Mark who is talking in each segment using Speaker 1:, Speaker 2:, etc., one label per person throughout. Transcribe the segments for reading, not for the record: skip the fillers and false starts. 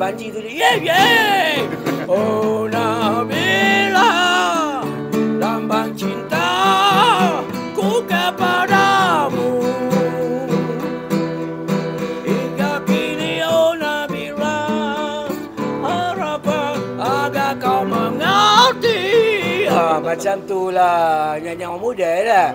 Speaker 1: panji tu dia. Yeay. Oh Nabila, lambang cinta ku kepadamu. Hingga kini oh Nabila, harapan agar kau mengerti. Macam tu lah, nyanyi orang muda lah.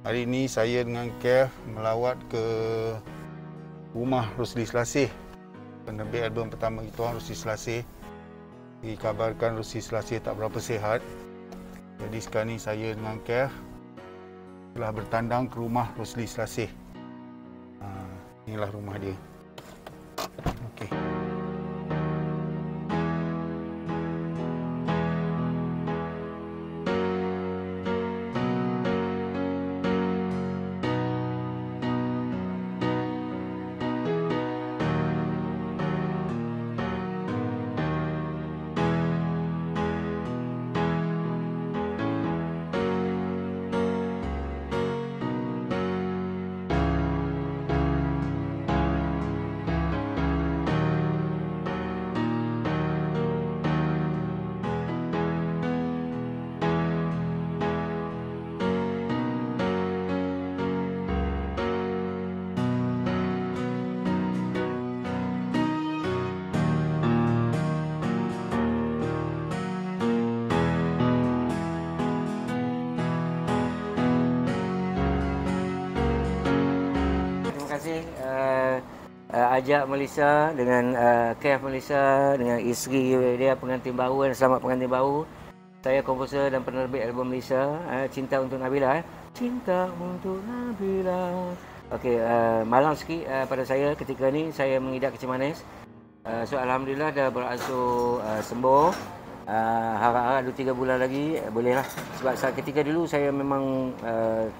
Speaker 2: Hari ini saya dengan Kev melawat ke rumah Rosli Selasih. Penerbit album pertama kita orang, Rosli Selasih. Dikabarkan Rosli Selasih tak berapa sihat. Jadi sekarang ni saya dengan Kev telah bertandang ke rumah Rosli Selasih. Inilah rumah dia. Okey.
Speaker 1: Ajak Melissa dengan Kev Melissa dengan isteri dia, pengantin baru dan selamat pengantin baru. Saya komposer dan penerbit album Melissa, Cinta Untuk Nabila. Cinta Untuk Nabila. Okey, malang sikit pada saya ketika ni saya mengidap kencing manis. So alhamdulillah dah beransur sembuh. Harap-harap 2-3 bulan lagi bolehlah. Sebab saat ketika dulu saya memang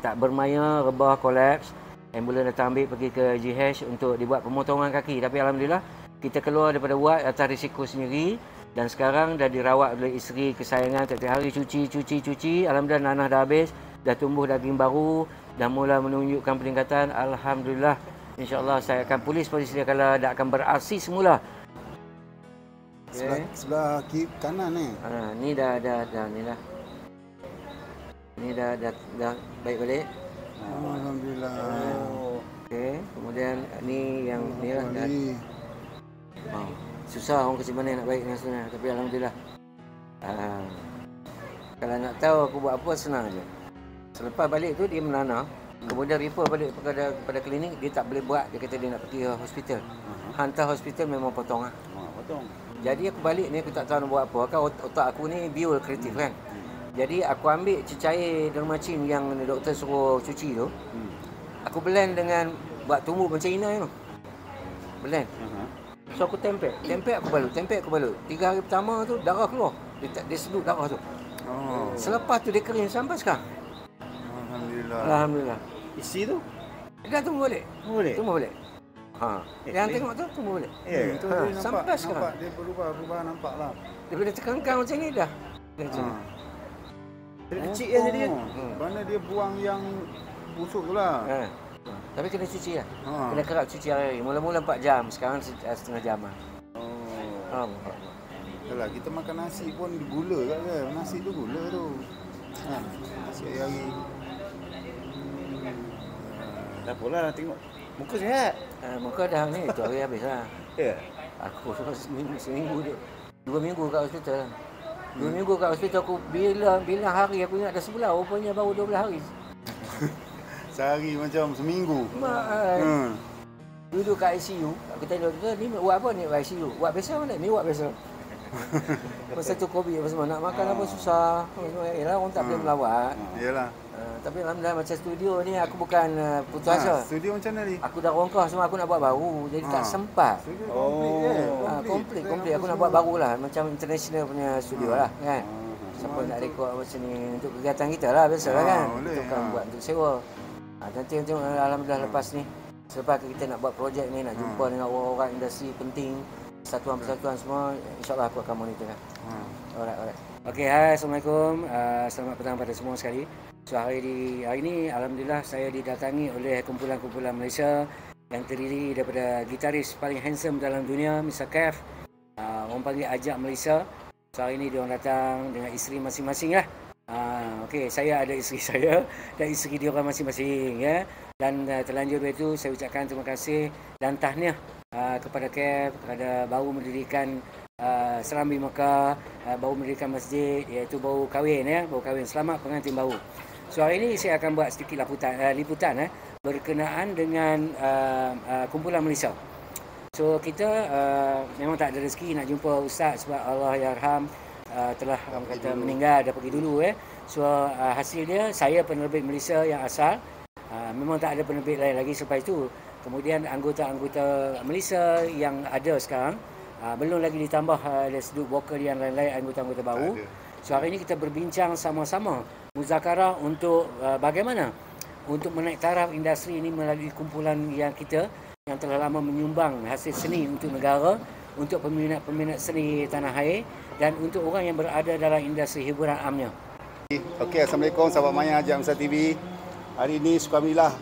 Speaker 1: tak bermaya, rebah, kolaps. Ambulans datang ambil pergi ke GH untuk dibuat pemotongan kaki. Tapi alhamdulillah kita keluar daripada wad atas risiko sendiri. Dan sekarang dah dirawat oleh isteri kesayangan. Setiap hari cuci. Alhamdulillah nanah dah habis. Dah tumbuh daging baru. Dah mula menunjukkan peningkatan. Alhamdulillah. InsyaAllah saya akan pulih seperti sedia kala. Dah akan beraksi semula.
Speaker 2: Sebelah kiri kanan ni.
Speaker 1: Ni dah ni dah. Ni dah baik balik.
Speaker 2: Alhamdulillah.
Speaker 1: Okey, kemudian ni yang ni lah. Susah orang kecil mana nak baik dengan sebenarnya, tapi alhamdulillah. Kalau nak tahu aku buat apa, senang je. Selepas balik tu dia menanah, kemudian refer balik pada klinik, dia tak boleh buat, dia kata dia nak pergi ke hospital. Hantar hospital memang potong ah.
Speaker 2: Potong.
Speaker 1: Jadi aku balik ni aku tak tahu nak buat apa. Kan otak aku ni bio kreatif kan. Jadi aku ambil cecair dermacin yang doktor suruh cuci tu. Aku blend dengan buat tumbuh macam Ina tu. Blend. So aku tempel aku balut. 3 hari pertama tu darah keluar. Dia sedut darah tu. Selepas tu dia kering sampai sekarang. Alhamdulillah.
Speaker 3: Isi tu?
Speaker 1: Dia tumbuh balik. Tumbuh balik. Yang tengok tu tumbuh balik. Sampai sekarang.
Speaker 2: Nampak dia berubah nampaklah.
Speaker 1: Daripada terkangkang macam ni dah.
Speaker 3: Kecil kan jadi.
Speaker 2: Mana dia buang yang busuk tu lah.
Speaker 1: Tapi kena cuci lah. Kena kerap cuci hari. Mula-mula 4 jam, sekarang setengah jam lah.
Speaker 2: Yalah, kita makan nasi pun gula kan. Nasi tu gula tu. Nasi hari-hari.
Speaker 3: Tak apalah, tengok muka sihat.
Speaker 1: Muka dah ni, tu hari habis lah.
Speaker 3: Ya.
Speaker 1: Aku seminggu dia. 2 minggu kat hospital. 2 minggu kat hospital aku bila hari aku ingat dah sebulan, rupanya baru 12 hari.
Speaker 2: Sehari macam seminggu.
Speaker 1: Duduk kat ICU, aku tanya doktor, ni buat apa ni kat ICU? Buat biasa mana? Ni buat biasa. Masa tu COVID apa semua, nak makan apa susah. Yalah, orang tak boleh melawat.
Speaker 2: Yalah.
Speaker 1: Tapi alhamdulillah macam studio ni aku bukan putus asa.
Speaker 2: Studio macam mana ni?
Speaker 1: Aku dah rongkah semua, aku nak buat baru. Jadi tak sempat. Komplit. Aku nak buat baru lah. Macam international punya studio lah kan. Siapa nak rekod macam ni untuk kegiatan kita lah, biasa lah kan. Bukan buat untuk sewa. Nanti alhamdulillah lepas ni, selepas kita nak buat projek ni, nak jumpa dengan orang-orang industri penting, persatuan-persatuan semua, insyaAllah aku akan monitor lah. Alright. Okey, hai, Assalamualaikum. Selamat petang pada semua sekali. So hari ini alhamdulillah saya didatangi oleh kumpulan-kumpulan Malaysia yang terdiri daripada gitaris paling handsome dalam dunia, Mr. Kev. Orang panggil Ajak Malaysia. So hari ini dia orang datang dengan isteri masing-masing lah. Okey, saya ada isteri saya dan isteri dia orang masing-masing ya. Dan terlanjur itu saya ucapkan terima kasih dan tahniah kepada Kev kerana baru mendirikan Serambi Mekah, baru mendirikan masjid, iaitu baru kahwin ya, baru kahwin. Selamat pengantin baru. So hari ini saya akan buat sedikit liputan berkenaan dengan kumpulan Malaysia. So kita memang tak ada rezeki nak jumpa Ustaz sebab Allah yarham telah orang kata meninggal, dah pergi dulu So hasil dia saya penerbit Malaysia yang asal, memang tak ada penerbit lain lagi selepas itu. Kemudian anggota-anggota Malaysia yang ada sekarang belum lagi ditambah lesduk vokal yang lain-lain anggota-anggota baru. So hari ini kita berbincang sama-sama muzakarah untuk bagaimana untuk menaik taraf industri ini melalui kumpulan yang kita yang telah lama menyumbang hasil seni untuk negara, untuk peminat-peminat seni tanah air dan untuk orang yang berada dalam industri hiburan amnya.
Speaker 2: Okey, Assalamualaikum sahabat Maya Ajak Malaysia TV. Hari ini syukurlah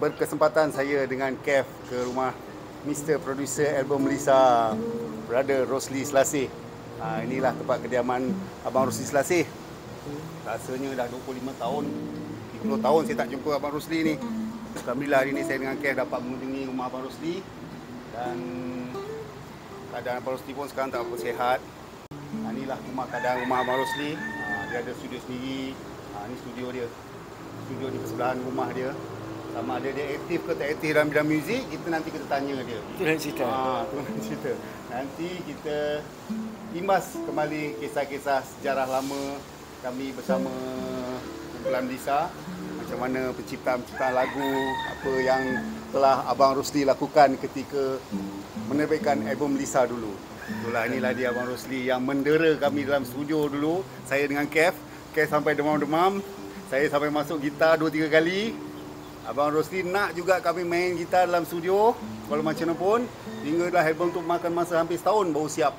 Speaker 2: berkesempatan saya dengan Kev ke rumah Mr. Producer album Malaysia, Brother Rosli Selasih. Inilah tempat kediaman Abang Rosli Selasih. Rasanya dah 25 tahun, 30 tahun saya tak jumpa Abang Rosli ni. Alhamdulillah hari ini saya dengan Kev dapat mengunjungi rumah Abang Rosli dan keadaan Abang Rosli pun sekarang tak apa sihat. Inilah keadaan rumah Abang Rosli. Dia ada studio sendiri. Ini studio dia. Studio di sebelahan rumah dia. Sama ada dia aktif ke tak aktif dalam bidang muzik, nanti kita tanya dia.
Speaker 1: Itu nak cerita.
Speaker 2: Itu nak cerita. Nanti kita imbas kembali kisah-kisah sejarah lama kami bersama kumpulan Malaysia. Macam mana penciptaan lagu, apa yang telah Abang Rosli lakukan ketika menerbitkan album Malaysia dulu. Inilah dia Abang Rosli yang mendera kami dalam studio dulu. Saya dengan Kev sampai demam-demam. Saya sampai masuk gitar 2-3 kali. Abang Rosli nak juga kami main gitar dalam studio, walau macam mana pun. Hinggalah album tu makan masa hampir setahun baru siap.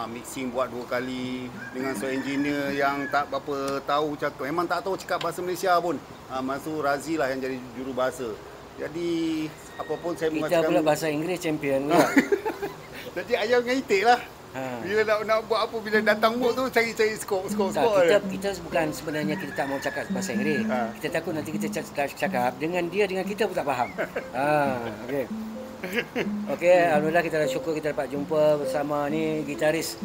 Speaker 2: Mixing buat 2 kali dengan sound engineer yang tak apa tahu cakap. Memang tak tahu cakap bahasa Malaysia pun. Masa Razi lah yang jadi juru bahasa. Jadi apa pun saya
Speaker 1: mengatakan kita pula bahasa Inggeris champion pula.
Speaker 2: Jadi ayam dengan itik lah. Bila nak buat apa, bila datang mood tu cari skop.
Speaker 1: Kita bukan sebenarnya kita tak mau cakap bahasa Inggeris. Kita takut nanti kita cakap dengan kita pun tak faham. Okey, alhamdulillah kita dah syukur kita dapat jumpa bersama ni gitaris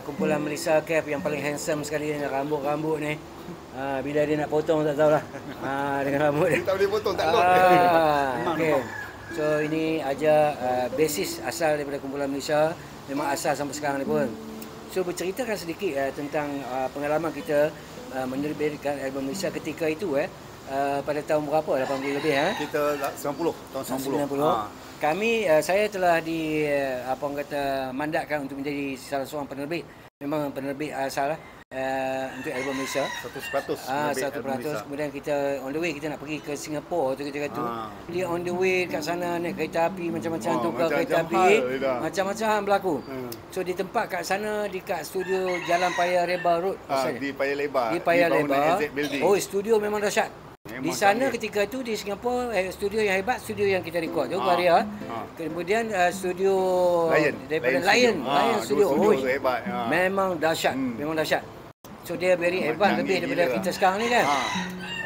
Speaker 1: kumpulan Malaysia Kev yang paling handsome sekali dengan rambut ni. Bila dia nak potong tak tahulah. Dengan rambut dia.
Speaker 2: Tak boleh potong, tak lot.
Speaker 1: Okey. So ini aja basis asal daripada kumpulan Malaysia. Memang asal sampai sekarang ni pun. So berceritakan sedikit tentang pengalaman kita menerbitkan album Malaysia ketika itu pada tahun berapa? 80 lebih
Speaker 2: Kita 90, tahun 90.
Speaker 1: Kami saya telah mandatkan untuk menjadi salah seorang penerbit. Memang penerbit asal untuk album Malaysia
Speaker 2: 100%.
Speaker 1: 100%. Kemudian kita on the way, kita nak pergi ke Singapura tu ketika tu. Dia on the way kat sana naik kereta api macam-macam, tukar kereta api, macam-macam berlaku. So di tempat kat sana dekat studio Jalan Paya Lebar Road.
Speaker 2: Di Paya Lebar.
Speaker 1: Di Paya Lebar. Oh, studio memang dahsyat. Di sana ketika tu di Singapura studio yang hebat, studio yang kita record tu Varia. Kemudian studio daripada Lion Studio. Oh,
Speaker 2: hebat.
Speaker 1: Memang dahsyat, memang dahsyat. So dia very advance lebih daripada kita sekarang ni kan.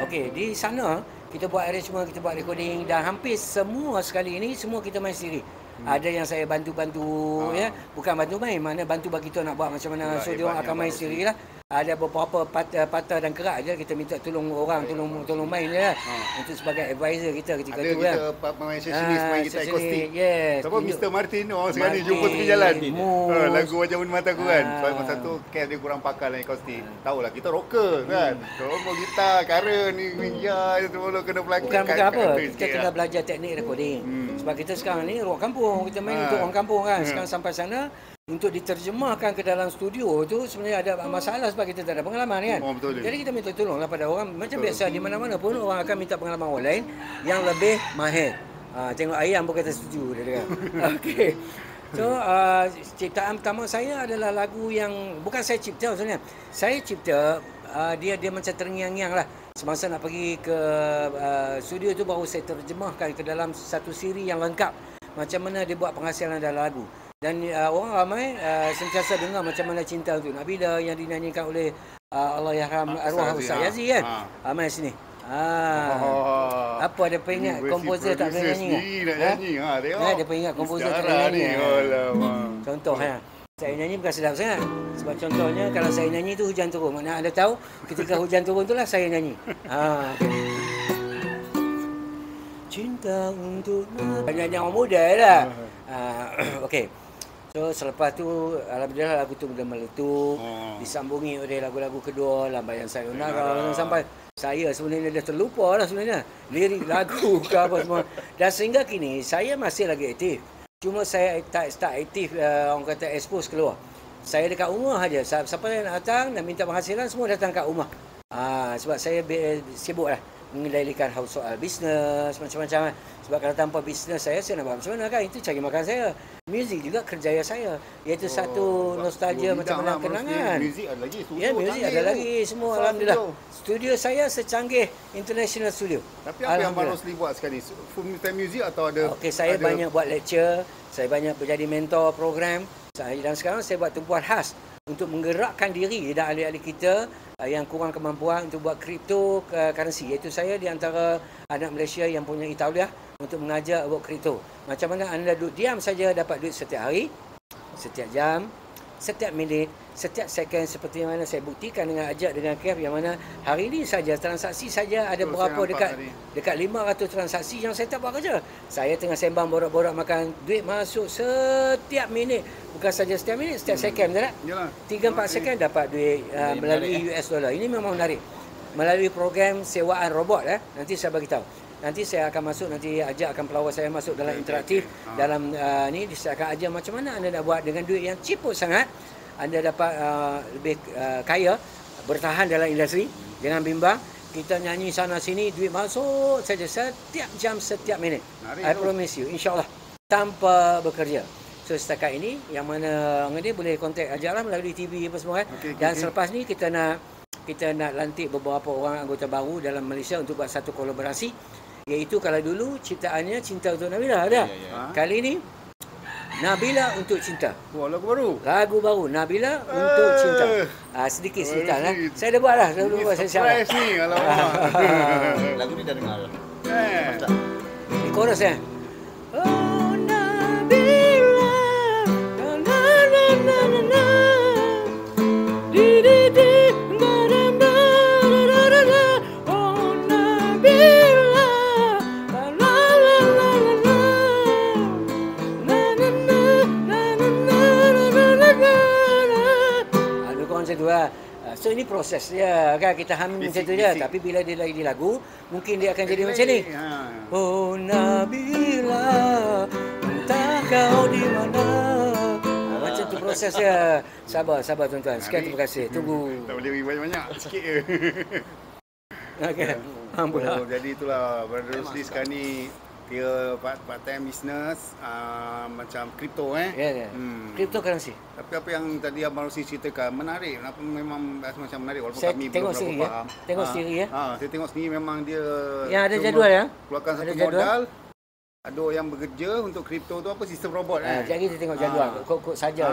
Speaker 1: Okey, di sana kita buat arrangement, kita buat recording dan hampir semua sekali ini semua kita main sendiri. Ada yang saya bantu-bantu bukan bantu main, mana bantu bagi kita nak buat macam mana. So dia orang akan main sendirilah. Ada beberapa patah dan kerak je kita minta tolong orang, tolong main je lah. Untuk sebagai advisor kita ketika tu kan.
Speaker 2: Ada kita main sessionis, main kita akustik.
Speaker 1: Yes.
Speaker 2: Siapa Mr. Martin sekarang ni jumpa tepi jalan. Lagu Wajah Benda Mata Aku kan. Sebab masa tu Kev dia kurang pakar lah akustik. Tahulah kita rocker kan. Semua gitar, kara ni semua kena pelakon.
Speaker 1: Bukan apa. Kita kena belajar teknik recording. Sebab kita sekarang ni rock kampung, kita main untuk orang kampung kan. Sekarang sampai sana untuk diterjemahkan ke dalam studio tu sebenarnya ada masalah sebab kita tak ada pengalaman kan. Jadi kita minta tolonglah pada orang macam biasa di mana-mana pun orang akan minta pengalaman orang lain yang lebih mahir. Tengok ayam pun kata setuju dia kan. Okey. So, ciptaan pertama saya adalah lagu yang bukan saya cipta sebenarnya. Saya cipta, dia macam terngiang-ngiang lah. Semasa nak pergi ke studio tu baru saya terjemahkan ke dalam satu siri yang lengkap. Macam mana dia buat penghasilan dalam lagu. Dan orang ramai sentiasa dengar macam mana Cinta Untuk Nabila yang dinyanyikan oleh Allahyarham arwah Ustaz Yazid kan. Ramai sini. Apa dia ingat komposer tak boleh nyanyi kan?
Speaker 2: Nak nyanyi. Tengok.
Speaker 1: Dia ingat komposer tak boleh nyanyi. Contoh saya nyanyi bukan sedap sangat. Sebab contohnya kalau saya nyanyi tu hujan turun. Maknanya anda tahu ketika hujan turun itulah saya nyanyi. Okay. Cinta Untuk Nabila. Nyanyi orang muda lah. Okey. So selepas tu alhamdulillah lagu tu sudah meletup, disambungi oleh lagu-lagu kedua, Lambaian Sayonara, sampai saya sebenarnya dah terlupa lah sebenarnya lirik lagu ke apa semua. Dan sehingga kini saya masih lagi aktif. Cuma saya tak start aktif orang kata expose keluar. Saya dekat rumah aja. Siapa yang nak datang dan minta penghasilan semua datang kat rumah. Sebab saya sibuk lah mengendalikan soal bisnes macam-macam. Sebab kalau tanpa bisnes saya nak buat macam mana kan? Itu cari makan saya. Muzik juga kerjaya saya. Iaitu satu nostalgia macam mana kenangan.
Speaker 2: Muzik ada lagi.
Speaker 1: Ya, muzik ada lagi. Semua alhamdulillah. Studio saya secanggih international studio.
Speaker 2: Tapi apa yang Abang Rosli buat sekarang ni? Full time music atau ada?
Speaker 1: Okey, saya banyak buat lecture. Saya banyak menjadi mentor program. Dan sekarang saya buat tumpuan khas untuk menggerakkan diri dan ahli-ahli kita yang kurang kemampuan untuk buat cryptocurrency. Iaitu saya di antara anak Malaysia yang punya tauliah untuk mengajar buat kripto. Macam mana anda duduk diam saja dapat duit setiap hari, setiap jam, setiap minit, setiap second, seperti mana saya buktikan dengan ajak dengan Kev yang mana hari ini saja transaksi saja ada berapa dekat 500 transaksi yang saya tak buat kerja. Saya tengah sembang borak-borak makan, duit masuk setiap minit. Bukan saja setiap minit, setiap second, betul tak?
Speaker 2: Yalah.
Speaker 1: 3-4 second dapat duit melalui US dollar. Ini memang menarik. Melalui program sewaan robot nanti saya bagi tahu. Nanti saya akan masuk, nanti ajak akan pelawak saya masuk dalam interaktif. Dalam ni saya akan ajar macam mana anda nak buat dengan duit yang ciput sangat. Anda dapat lebih kaya, bertahan dalam industri. Jangan bimbang. Kita nyanyi sana sini, duit masuk saja setiap jam, setiap minit. I promise you, insyaAllah. Tanpa bekerja. So setakat ini, yang mana orang dia boleh kontak ajaklah melalui TV apa semua kan. Dan selepas ni kita nak lantik beberapa orang anggota baru dalam Malaysia untuk buat satu kolaborasi. Iaitu kalau dulu ciptaannya Cinta Untuk Nabila ada. Kali ni Nabila Untuk Cinta.
Speaker 2: Lagu baru.
Speaker 1: Lagu baru Nabila Untuk Cinta. Sedikit cerita lah. Saya dah buat lah. Saya
Speaker 2: surprise ni kalau
Speaker 3: Lagu ni dah dengar.
Speaker 1: Di chorus Oh Nabila, na na na na na na, di di di, na na na na na na, oh Nabila, la la la la la, na na na na na na na na. Ada konsep tu lah. So ini proses dia kan, kita hamil macam tu je. Tapi bila dia lagi di lagu, mungkin dia akan jadi macam ni. Oh Nabila, entah kau di mana. Macam tu proses dia. Sabar tuan-tuan. Sekian, terima kasih. Tunggu.
Speaker 2: Tak boleh banyak-banyak, sikit je.
Speaker 1: Okey. Alhamdulillah.
Speaker 2: Jadi itulah Brother Rosli sekarang ni dia part time business macam kripto
Speaker 1: Ya. Cryptocurrency.
Speaker 2: Tapi apa yang tadi Abang Rosli ceritakan menarik. Memang macam menarik walaupun
Speaker 1: Saya
Speaker 2: kami
Speaker 1: tengok
Speaker 2: belum
Speaker 1: sendiri
Speaker 2: berapa faham.
Speaker 1: Tengok sendiri ya.
Speaker 2: Saya tengok sendiri memang dia
Speaker 1: Yang ada jadual ya.
Speaker 2: Keluarkan satu modal. Ada yang bekerja untuk kripto tu apa sistem robot
Speaker 1: Jadi kita tengok jadual. Kok saja.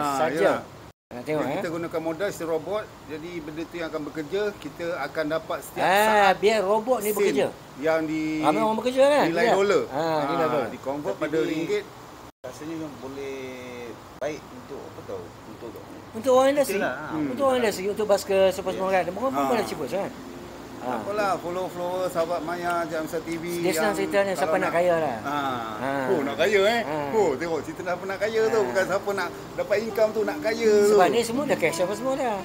Speaker 1: Tengok
Speaker 2: kita gunakan modal sistem robot. Jadi benda tu yang akan bekerja, kita akan dapat setiap saat.
Speaker 1: Biar robot ni bekerja.
Speaker 2: Yang di
Speaker 1: ramai orang bekerja kan.
Speaker 2: Nilai dolar.
Speaker 1: Nilai dolar.
Speaker 2: Di convert pada ringgit.
Speaker 3: Rasanya memang boleh baik untuk apa tahu?
Speaker 1: Untuk orang industri. Untuk orang industri, untuk baskers apa semua kan. Mereka pun dah ciput kan.
Speaker 2: Apalah, follow sahabat Maya Jamsa TV.
Speaker 1: Dia senang ceritanya siapa nak kaya lah.
Speaker 2: Nak kaya tengok cerita siapa nak kaya tu. Bukan siapa nak dapat income tu nak kaya tu.
Speaker 1: Sebab ni semua dah cash apa semua dah.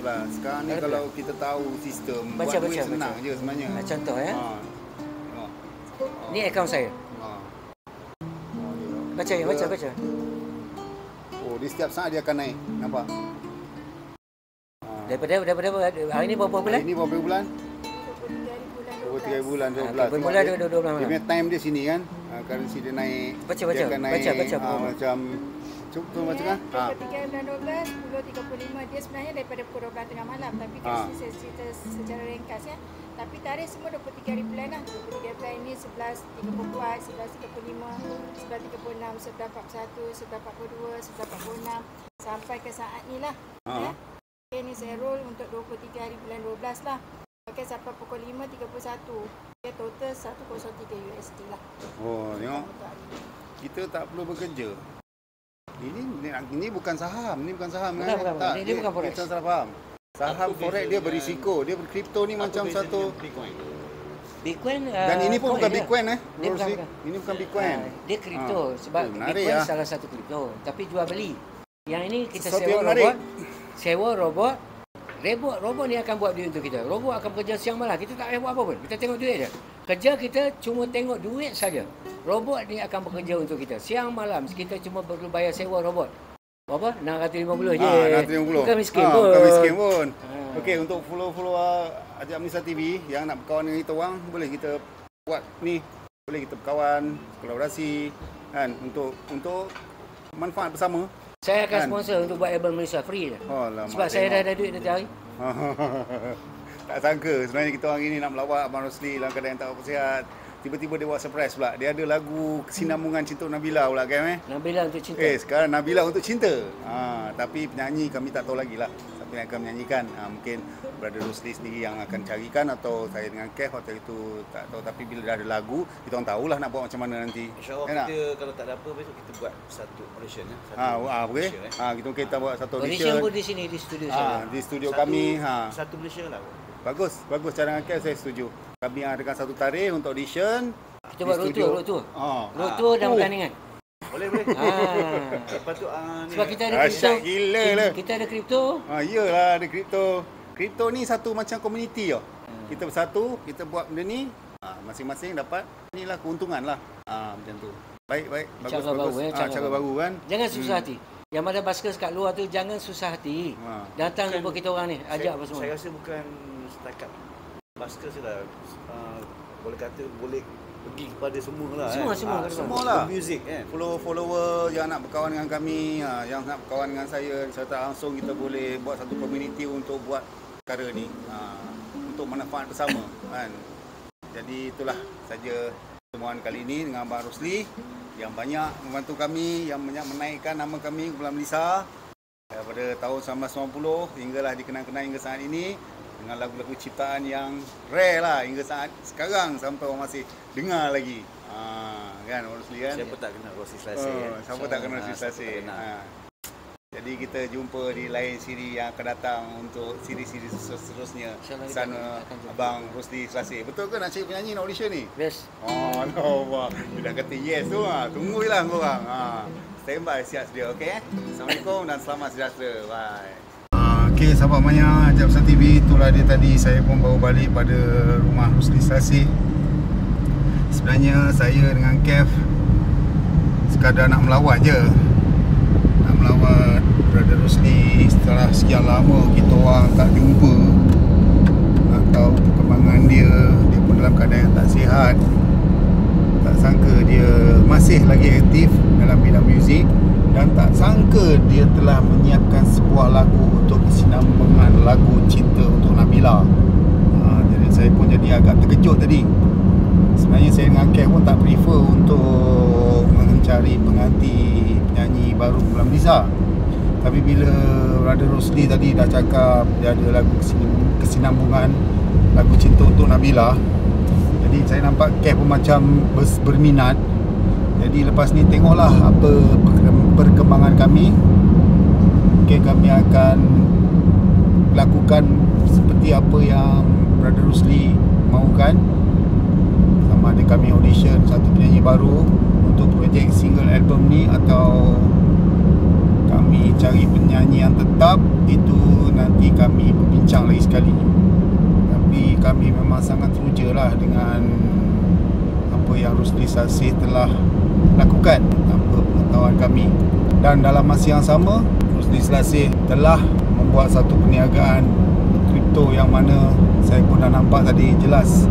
Speaker 2: Itulah, sekarang ni kalau kita tahu sistem buat duit senang je sebenarnya.
Speaker 1: Contoh ya.
Speaker 2: Tengok.
Speaker 1: Ni akaun saya. Baca.
Speaker 2: Dia setiap saat dia akan naik. Nampak?
Speaker 1: Daripada hari ni berapa bulan?
Speaker 2: Hari ni berapa bulan? 23 bulan 12.
Speaker 1: Berbulan 12
Speaker 2: Dia punya time dia sini kan. currency dia naik.
Speaker 1: Baca.
Speaker 2: Dia akan naik.
Speaker 1: Baca.
Speaker 2: Macam cuba macam kan?
Speaker 4: Ketika bulan 12, 10.35 dia sebenarnya daripada pukul 12 tengah malam. Tapi kalau saya cerita secara ringkas ya. Tapi tarikh semua 23 hari bulan lah. 23 bulan ini 11.34, 11.35, 11.36, 11.41, 11.42, 11.46 sampai ke saat ni lah. Ya. Okay, ni saya roll untuk 23 hari bulan 12 lah. Okay, sampai pukul 5.31. Okay, total 103 USD lah.
Speaker 2: Oh, tengok. Kita tak perlu bekerja. Ini bukan saham,
Speaker 1: Bukan.
Speaker 2: Tak,
Speaker 1: Ini bukan forex.
Speaker 2: Kita salah faham. Saham forex dia berisiko. Dia kripto ni macam satu
Speaker 1: Bitcoin
Speaker 2: dan ini pun bukan
Speaker 1: dia.
Speaker 2: Bitcoin
Speaker 1: Dia bukan.
Speaker 2: Ini bukan Bitcoin.
Speaker 1: Dia kripto sebab
Speaker 2: menarik,
Speaker 1: Bitcoin
Speaker 2: ya.
Speaker 1: salah satu kripto. Tapi jual beli. Yang ini kita
Speaker 2: Sesuatu
Speaker 1: sewa
Speaker 2: yang menarik.
Speaker 1: robot. Sewa robot. Robot ni akan buat duit untuk kita. Robot akan bekerja siang malam. Kita tak payah buat apa pun. Kita tengok duit je. Kerja kita cuma tengok duit saja. Robot ni akan bekerja untuk kita. Siang malam kita cuma perlu bayar sewa robot. Berapa? 650 je.
Speaker 2: 650.
Speaker 1: Bukan miskin pun.
Speaker 2: Bukan miskin pun. Okey, untuk follow Ajak Malaysia TV yang nak berkawan dengan kita orang, boleh kita buat ni. Boleh kita berkawan, kolaborasi kan untuk manfaat bersama.
Speaker 1: Saya akan
Speaker 2: Kan?
Speaker 1: sponsor untuk buat album Malaysia free je.
Speaker 2: Alamak,
Speaker 1: Sebab saya dah ada duit dah hari.
Speaker 2: Tak sangka sebenarnya kita orang ini nak melawat Abang Rosli dalam keadaan yang tak apa sihat. Tiba-tiba dia buat surprise pula. Dia ada lagu Kesinambungan Cinta Nabila pula kan
Speaker 1: Nabila untuk cinta.
Speaker 2: sekarang Nabila untuk cinta. Tapi penyanyi kami tak tahu lagi lah siapa yang akan menyanyikan. Mungkin Brother Rosli sendiri yang akan carikan atau saya dengan Kev waktu itu tak tahu. Tapi bila dah ada lagu, kita orang tahulah nak buat macam mana nanti.
Speaker 3: InsyaAllah kita kalau tak ada apa besok kita buat satu audition ya.
Speaker 2: Boleh. Kita buat satu
Speaker 1: Audition
Speaker 2: audition.
Speaker 1: pun di sini di studio saya.
Speaker 2: Di studio kami.
Speaker 3: Satu Malaysia lah.
Speaker 2: Bagus cara dengan Kev, saya setuju. Kami adakan satu tarikh untuk audition.
Speaker 1: Kita buat road tour. Road tour dan pertandingan.
Speaker 3: Boleh. Lepas tu ni.
Speaker 1: Sebab kita ada kripto.
Speaker 2: Asyik gila lah.
Speaker 1: Kita ada kripto.
Speaker 2: Iyalah ada kripto. Kripto ni satu macam komuniti tau. Kita bersatu, kita buat benda ni, masing-masing dapat inilah keuntungan lah. Macam tu. Baik. Bagus. Cara baru kan.
Speaker 1: Jangan susah hati. Yang mana baskers kat luar tu jangan susah hati. Datang jumpa kita orang ni, ajak apa semua.
Speaker 3: Saya rasa bukan setakat baskers je lah. Boleh kata boleh pergi kepada semua lah.
Speaker 2: Semua lah.
Speaker 3: Music kan.
Speaker 2: Follower yang nak berkawan dengan kami, yang nak berkawan dengan saya, serta langsung kita boleh buat satu community untuk buat perkara ni. Untuk manfaat bersama kan. Jadi itulah saja pertemuan kali ini dengan Abang Rosli yang banyak membantu kami, yang banyak menaikkan nama kami ke Pulang Melissa daripada tahun 1990 hinggalah dikenal-kenal hingga saat ini dengan lagu-lagu ciptaan yang rare lah hingga saat sekarang sampai orang masih dengar lagi. Kan Rosli kan?
Speaker 3: Siapa tak kenal Rosli Selassie kan?
Speaker 2: Siapa tak kenal Rosli Selassie. Jadi kita jumpa di lain siri yang akan datang untuk siri-siri seterusnya sana Abang Rosli Selassie. Betul ke nak cari penyanyi nak audition ni?
Speaker 1: Yes.
Speaker 2: Allah. Dia dah kata yes tu. Tunggu je lah korang. Stand by, siap sedia. Okay? Assalamualaikum dan selamat sejahtera. Bye. Okay, sahabat Maya Ajak Malaysia TV. Itulah dia tadi. Saya pun baru balik pada rumah Rosli Selassie. Sebenarnya saya dengan Kev sekadar nak melawat je. Nak melawat Brother Rosli setelah sekian lama kita orang tak jumpa. Nak tahu perkembangan dia. Dia pun dalam keadaan yang tak sihat. Tak sangka dia masih lagi aktif dalam bidang muzik. Dan tak sangka dia telah menyiapkan sebuah lagu untuk kesinambungan lagu Cinta untuk Nabila. Jadi saya pun jadi agak terkejut tadi. Sebenarnya saya dengan Kev pun tak prefer untuk mencari pengganti penyanyi baru Pulang Melissa. Tapi bila Brother Rosli tadi dah cakap dia ada lagu kesinambungan lagu Cinta untuk Nabila, jadi saya nampak Kev pun macam berminat. Jadi lepas ni tengoklah apa perkembangan kami. Mungkin kami akan lakukan seperti apa yang Brother Rosli mahukan. Sama ada kami audition satu penyanyi baru untuk projek single album ni atau kami cari penyanyi yang tetap, itu nanti kami berbincang lagi sekali. Tapi kami memang sangat teruja lah dengan apa yang Rosli Selassie telah lakukan tanpa pengetahuan kami. Dan dalam masa yang sama, Rosli Selassie telah membuat satu perniagaan kripto yang mana saya pun dah nampak tadi jelas.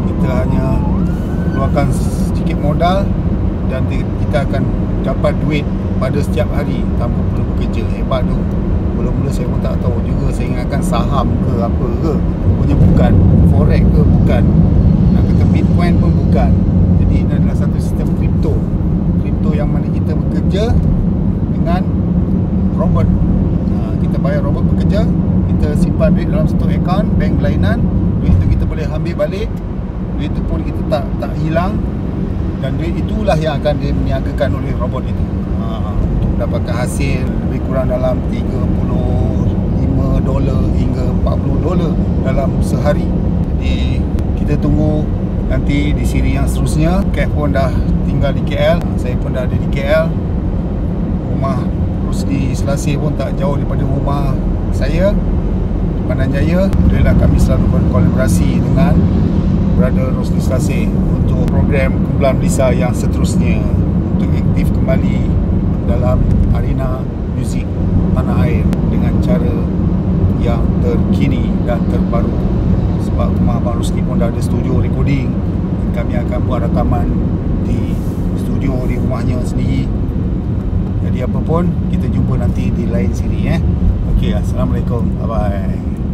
Speaker 2: Kita hanya keluarkan sedikit sikit modal dan kita akan dapat duit pada setiap hari tanpa perlu bekerja. Hebat tu. Mula-mula saya pun tak tahu juga, saya ingatkan saham ke apa ke, punya bukan, forex ke bukan, nak kata bitcoin pun bukan. Jadi ini adalah satu sistem kripto yang mana kita bekerja dengan robot. Kita bayar robot bekerja, kita simpan duit dalam satu akaun bank berlainan, duit itu kita boleh ambil balik, duit itu pun kita tak hilang, dan duit itulah yang akan diniagakan oleh robot itu untuk mendapatkan hasil lebih kurang dalam $35 hingga $40 dalam sehari. Jadi kita tunggu nanti di siri yang seterusnya. Kev pun dah tinggal di KL, saya pun dah ada di KL. Rumah Rusdi Selasih pun tak jauh daripada rumah saya di Pandan Jaya. Alhamdulillah kami selalu berkolaborasi dengan Brother Rusdi Selasih untuk program Kumpulan Melissa yang seterusnya, untuk aktif kembali dalam arena muzik tanah air dengan cara yang terkini dan terbaru. Sebab rumah Abang Rusdi pun dah ada studio recording, kami akan buat rakaman di studio di rumahnya sendiri. Jadi apa pun, kita jumpa nanti di lain siri. Okey, Assalamualaikum, bye bye.